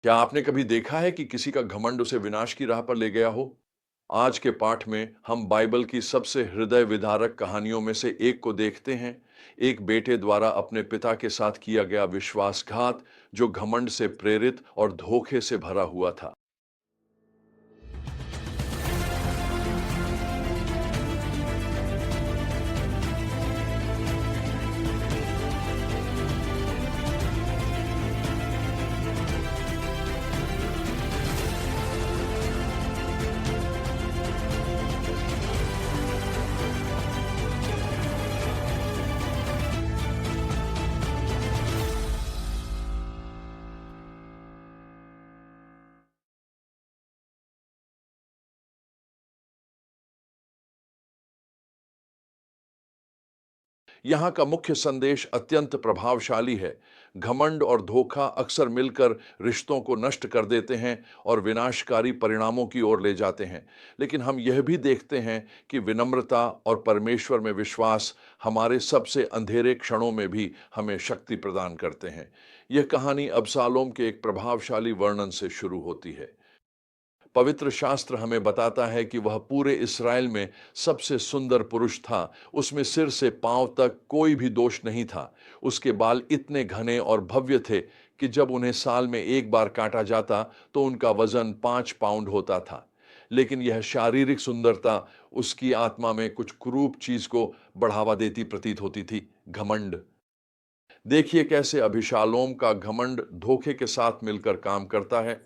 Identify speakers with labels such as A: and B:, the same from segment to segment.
A: क्या आपने कभी देखा है कि किसी का घमंड उसे विनाश की राह पर ले गया हो? आज के पाठ में हम बाइबल की सबसे हृदय विदारक कहानियों में से एक को देखते हैं। एक बेटे द्वारा अपने पिता के साथ किया गया विश्वासघात, जो घमंड से प्रेरित और धोखे से भरा हुआ था। यहाँ का मुख्य संदेश अत्यंत प्रभावशाली है। घमंड और धोखा अक्सर मिलकर रिश्तों को नष्ट कर देते हैं और विनाशकारी परिणामों की ओर ले जाते हैं। लेकिन हम यह भी देखते हैं कि विनम्रता और परमेश्वर में विश्वास हमारे सबसे अंधेरे क्षणों में भी हमें शक्ति प्रदान करते हैं। यह कहानी अबशालोम के एक प्रभावशाली वर्णन से शुरू होती है। पवित्र शास्त्र हमें बताता है कि वह पूरे इस्राएल में सबसे सुंदर पुरुष था। उसमें सिर से पांव तक कोई भी दोष नहीं था। उसके बाल इतने घने और भव्य थे कि जब उन्हें साल में एक बार काटा जाता तो उनका वजन 5 पाउंड होता था। लेकिन यह शारीरिक सुंदरता उसकी आत्मा में कुछ कुरूप चीज को बढ़ावा देती प्रतीत होती थी, घमंड। देखिए कैसे अभिशालोम का घमंड धोखे के साथ मिलकर काम करता है।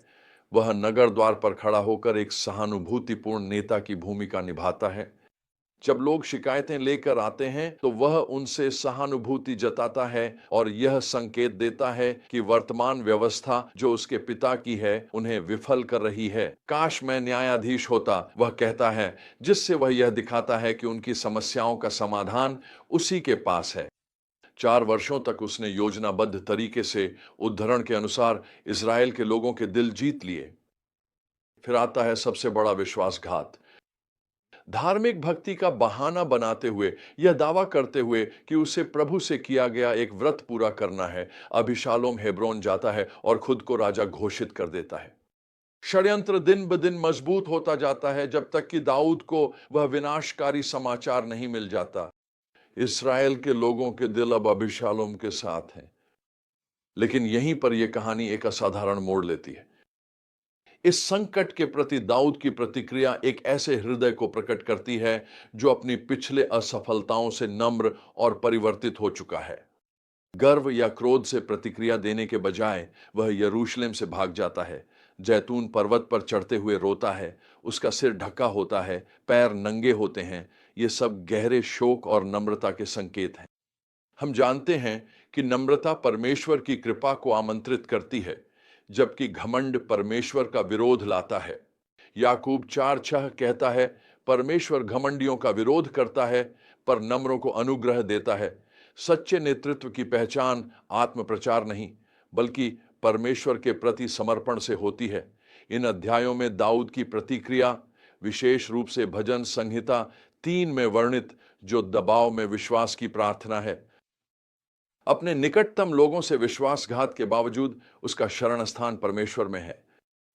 A: वह नगर द्वार पर खड़ा होकर एक सहानुभूतिपूर्ण नेता की भूमिका निभाता है। जब लोग शिकायतें लेकर आते हैं तो वह उनसे सहानुभूति जताता है और यह संकेत देता है कि वर्तमान व्यवस्था जो उसके पिता की है उन्हें विफल कर रही है। काश मैं न्यायाधीश होता, वह कहता है, जिससे वह यह दिखाता है कि उनकी समस्याओं का समाधान उसी के पास है। 4 वर्षों तक उसने योजनाबद्ध तरीके से उद्धरण के अनुसार इज़राइल के लोगों के दिल जीत लिए। फिर आता है सबसे बड़ा विश्वासघात। धार्मिक भक्ति का बहाना बनाते हुए, यह दावा करते हुए कि उसे प्रभु से किया गया एक व्रत पूरा करना है, अभिशालोम हेब्रोन जाता है और खुद को राजा घोषित कर देता है। षड्यंत्र दिन ब दिन मजबूत होता जाता है जब तक कि दाऊद को वह विनाशकारी समाचार नहीं मिल जाता। इसराइल के लोगों के दिल अब अभिशालोम के साथ हैं। लेकिन यहीं पर यह कहानी एक असाधारण मोड़ लेती है। इस संकट के प्रति दाऊद की प्रतिक्रिया एक ऐसे हृदय को प्रकट करती है जो अपनी पिछले असफलताओं से नम्र और परिवर्तित हो चुका है। गर्व या क्रोध से प्रतिक्रिया देने के बजाय वह यरूशलेम से भाग जाता है। जैतून पर्वत पर चढ़ते हुए रोता है। उसका सिर ढका होता है, पैर नंगे होते हैं। ये सब गहरे शोक और नम्रता के संकेत हैं। हम जानते हैं कि नम्रता परमेश्वर की कृपा को आमंत्रित करती है, जबकि घमंड परमेश्वर का विरोध लाता है। याकूब 4:6 कहता है, परमेश्वर घमंडियों का विरोध करता है पर नम्रों को अनुग्रह देता है। सच्चे नेतृत्व की पहचान आत्म प्रचार नहीं, बल्कि परमेश्वर के प्रति समर्पण से होती है। इन अध्यायों में दाऊद की प्रतिक्रिया, विशेष रूप से भजन संहिता 3 में वर्णित, जो दबाव में विश्वास की प्रार्थना है। अपने निकटतम लोगों से विश्वासघात के बावजूद उसका शरण स्थान परमेश्वर में है।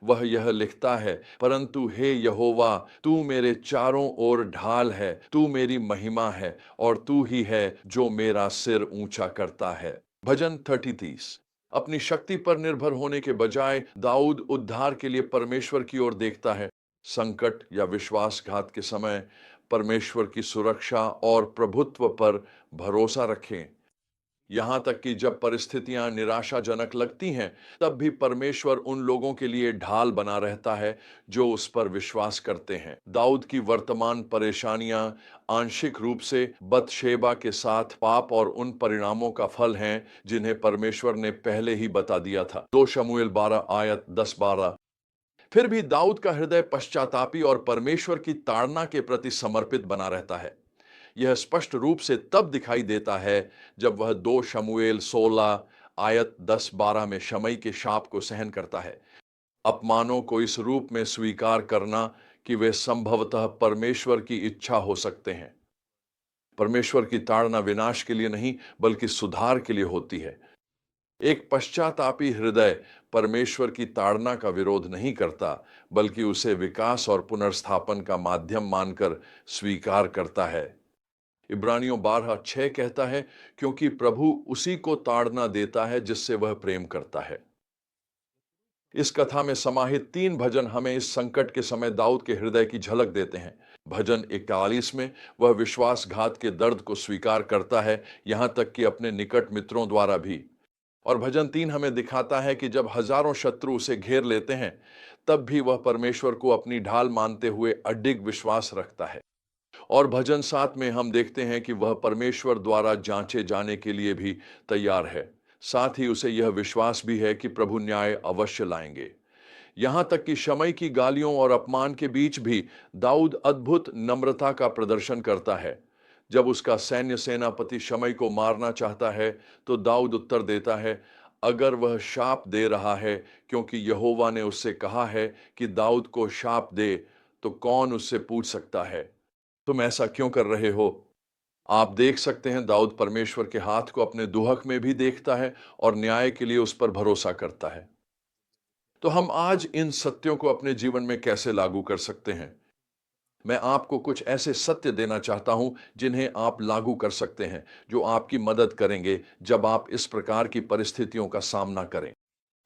A: वह यह लिखता है, परंतु हे यहोवा, तू मेरे चारों ओर ढाल है, तू मेरी महिमा है और तू ही है जो मेरा सिर ऊंचा करता है। भजन 30:30। अपनी शक्ति पर निर्भर होने के बजाय दाऊद उद्धार के लिए परमेश्वर की ओर देखता है। संकट या विश्वासघात के समय परमेश्वर की सुरक्षा और प्रभुत्व पर भरोसा रखें। यहां तक कि जब परिस्थितियां निराशाजनक लगती हैं, तब भी परमेश्वर उन लोगों के लिए ढाल बना रहता है जो उस पर विश्वास करते हैं। दाऊद की वर्तमान परेशानियां आंशिक रूप से बतशेबा के साथ पाप और उन परिणामों का फल हैं जिन्हें परमेश्वर ने पहले ही बता दिया था। 2 शमूएल 12 आयत 10-12। फिर भी दाऊद का हृदय पश्चातापी और परमेश्वर की ताड़ना के प्रति समर्पित बना रहता है। यह स्पष्ट रूप से तब दिखाई देता है जब वह 2 शमूएल 16 आयत 10-12 में शमई के शाप को सहन करता है। अपमानों को इस रूप में स्वीकार करना कि वे संभवतः परमेश्वर की इच्छा हो सकते हैं। परमेश्वर की ताड़ना विनाश के लिए नहीं, बल्कि सुधार के लिए होती है। एक पश्चातापी हृदय परमेश्वर की ताड़ना का विरोध नहीं करता, बल्कि उसे विकास और पुनर्स्थापन का माध्यम मानकर स्वीकार करता है। इब्रानियों 12:6 कहता है, क्योंकि प्रभु उसी को ताड़ना देता है जिससे वह प्रेम करता है। इस कथा में समाहित 3 भजन हमें इस संकट के समय दाऊद के हृदय की झलक देते हैं। भजन 41 में वह विश्वासघात के दर्द को स्वीकार करता है, यहां तक कि अपने निकट मित्रों द्वारा भी। और भजन 3 हमें दिखाता है कि जब हजारों शत्रु उसे घेर लेते हैं, तब भी वह परमेश्वर को अपनी ढाल मानते हुए अडिग विश्वास रखता है। और भजन 7 में हम देखते हैं कि वह परमेश्वर द्वारा जांचे जाने के लिए भी तैयार है। साथ ही उसे यह विश्वास भी है कि प्रभु न्याय अवश्य लाएंगे। यहां तक कि शमई की गालियों और अपमान के बीच भी दाऊद अद्भुत नम्रता का प्रदर्शन करता है। जब उसका सैन्य सेनापति शमई को मारना चाहता है, तो दाऊद उत्तर देता है, अगर वह शाप दे रहा है क्योंकि यहोवा ने उससे कहा है कि दाऊद को शाप दे, तो कौन उससे पूछ सकता है, तुम ऐसा क्यों कर रहे हो? आप देख सकते हैं दाऊद परमेश्वर के हाथ को अपने दुहक में भी देखता है और न्याय के लिए उस पर भरोसा करता है। तो हम आज इन सत्यों को अपने जीवन में कैसे लागू कर सकते हैं? मैं आपको कुछ ऐसे सत्य देना चाहता हूं जिन्हें आप लागू कर सकते हैं, जो आपकी मदद करेंगे जब आप इस प्रकार की परिस्थितियों का सामना करें।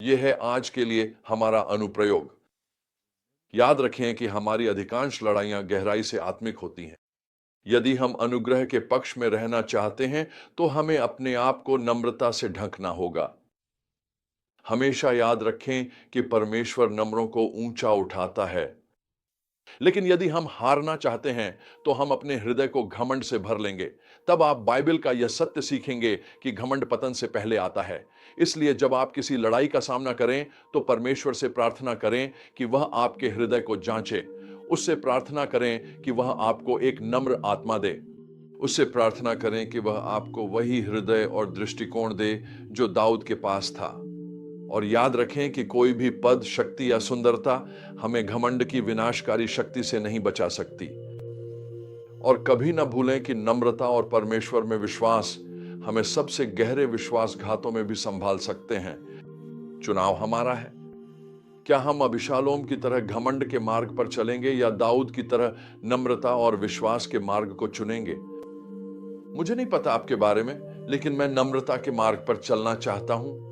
A: यह है आज के लिए हमारा अनुप्रयोग। याद रखें कि हमारी अधिकांश लड़ाइयां गहराई से आत्मिक होती हैं। यदि हम अनुग्रह के पक्ष में रहना चाहते हैं, तो हमें अपने आप को नम्रता से ढंकना होगा। हमेशा याद रखें कि परमेश्वर नम्रों को ऊंचा उठाता है। लेकिन यदि हम हारना चाहते हैं, तो हम अपने हृदय को घमंड से भर लेंगे। तब आप बाइबल का यह सत्य सीखेंगे कि घमंड पतन से पहले आता है। इसलिए जब आप किसी लड़ाई का सामना करें, तो परमेश्वर से प्रार्थना करें कि वह आपके हृदय को जांचे। उससे प्रार्थना करें कि वह आपको एक नम्र आत्मा दे। उससे प्रार्थना करें कि वह आपको वही हृदय और दृष्टिकोण दे जो दाऊद के पास था। और याद रखें कि कोई भी पद, शक्ति या सुंदरता हमें घमंड की विनाशकारी शक्ति से नहीं बचा सकती। और कभी ना भूलें कि नम्रता और परमेश्वर में विश्वास हमें सबसे गहरे विश्वासघातों में भी संभाल सकते हैं। चुनाव हमारा है। क्या हम अबिशालोम की तरह घमंड के मार्ग पर चलेंगे या दाऊद की तरह नम्रता और विश्वास के मार्ग को चुनेंगे? मुझे नहीं पता आपके बारे में, लेकिन मैं नम्रता के मार्ग पर चलना चाहता हूं।